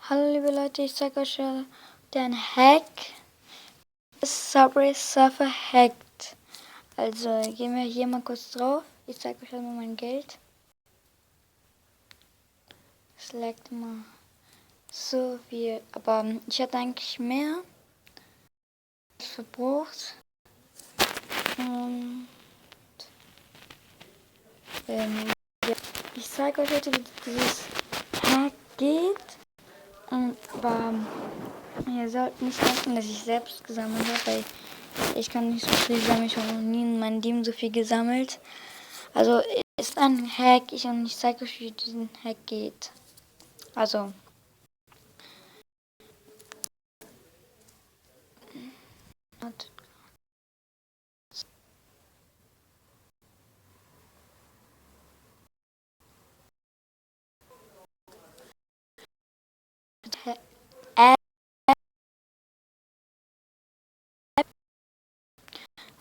Hallo liebe Leute, ich zeige euch den Hack, das Subway Surfer hackt. Also gehen wir hier mal kurz drauf. Ich zeige euch mal mein Geld. Select mal so viel, aber ich hatte eigentlich mehr verbraucht. Und ich zeige euch heute, wie dieses Hack geht. Aber ihr sollt nicht denken, dass ich selbst gesammelt habe, weil ich kann nicht so viel sammeln. Ich habe noch nie in meinem Leben so viel gesammelt. Also ist ein Hack, ich zeige euch, wie diesen Hack geht. Also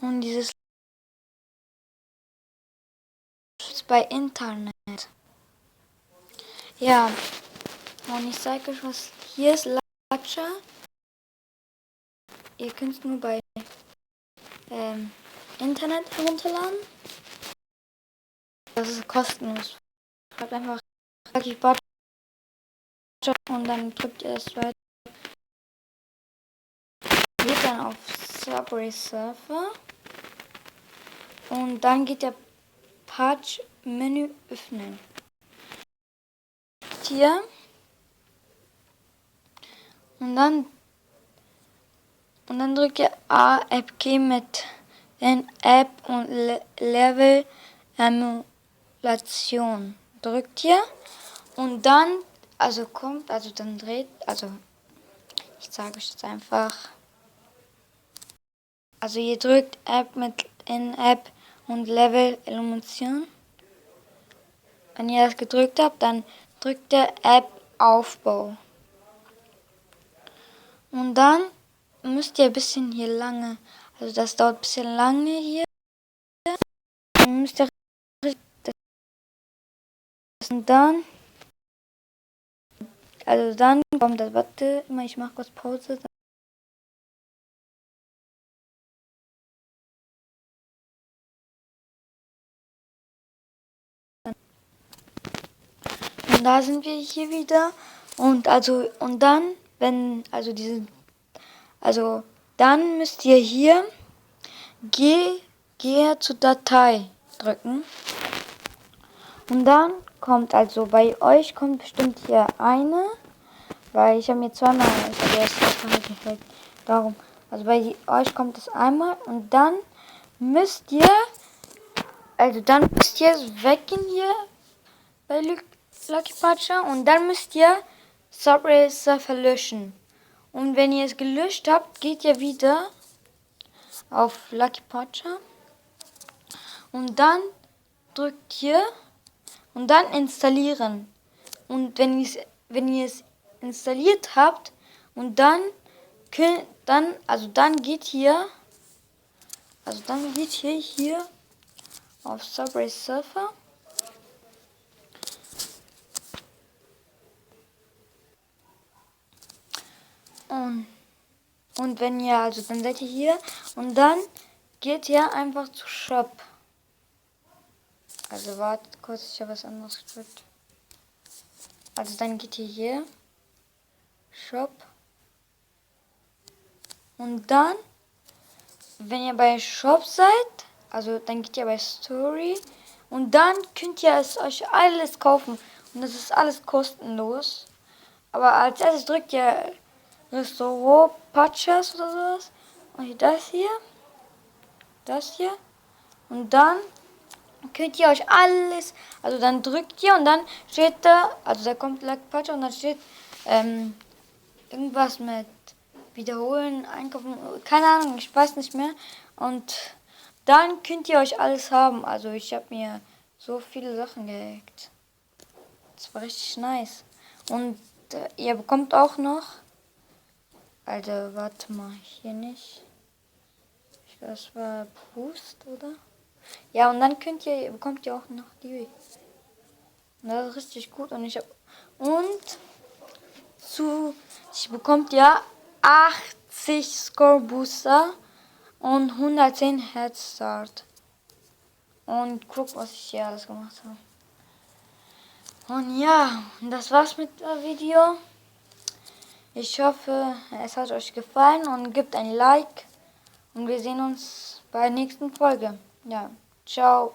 und dieses ist bei Internet. Ja, und ich zeige euch was. Hier ist Latscher. Ihr könnt es nur bei Internet herunterladen. Das ist kostenlos. Schreibt einfach Lucky Bot und dann drückt ihr es weiter. Geht dann auf Subway Surfer und dann geht der Patch Menü öffnen. Hier und dann drückt ihr A App Key mit in App und Level Emulation. Drückt ihr und dann dann dreht, ich sage euch jetzt einfach. Also ihr drückt App mit In-App und Level Illumination. Wenn ihr das gedrückt habt, dann drückt ihr App Aufbau. Und dann müsst ihr ein bisschen hier lange, also das dauert ein bisschen lange hier. Dann müsst ihr und dann kommt das, warte, ich mache kurz Pause. Und da sind wir hier wieder. Dann müsst ihr hier Gehe zur Datei drücken. Und dann kommt, also bei euch kommt bestimmt hier eine, weil ich habe mir zweimal, ich habe erst halt gefällt, darum. Also bei euch kommt es einmal und dann müsst ihr weggehen hier bei Lucky Patcher und dann müsst ihr Subway Surfer löschen. Und wenn ihr es gelöscht habt, geht ihr wieder auf Lucky Patcher und dann drückt hier und dann installieren. Und wenn ihr es installiert habt und dann geht hier hier auf Subway Surfer. Und wenn ihr, dann seid ihr hier und dann geht ihr einfach zu Shop. Also wartet kurz, ich habe was anderes gedrückt. Also dann geht ihr hier, Shop. Und dann, wenn ihr bei Shop seid, also dann geht ihr bei Story. Und dann könnt ihr es euch alles kaufen. Und das ist alles kostenlos. Aber als erstes drückt ihr Restaurant Patches oder sowas. Und das hier. Und dann könnt ihr euch alles, also dann drückt ihr und dann steht da, also da kommt Lucky Patcher und dann steht irgendwas mit wiederholen, einkaufen, keine Ahnung, ich weiß nicht mehr. Und dann könnt ihr euch alles haben. Also ich habe mir so viele Sachen gehackt. Das war richtig nice. Und ihr bekommt auch noch, also warte mal, hier nicht. Ich glaube, das war Boost, oder? Ja, und dann bekommt ihr auch noch die. Und das ist richtig gut. Und zusätzlich bekommt ihr 80 Score Booster und 110 Head Start. Und guck, was ich hier alles gemacht habe. Und ja, das war's mit dem Video. Ich hoffe, es hat euch gefallen und gebt ein Like. Und wir sehen uns bei der nächsten Folge. Ja, ciao.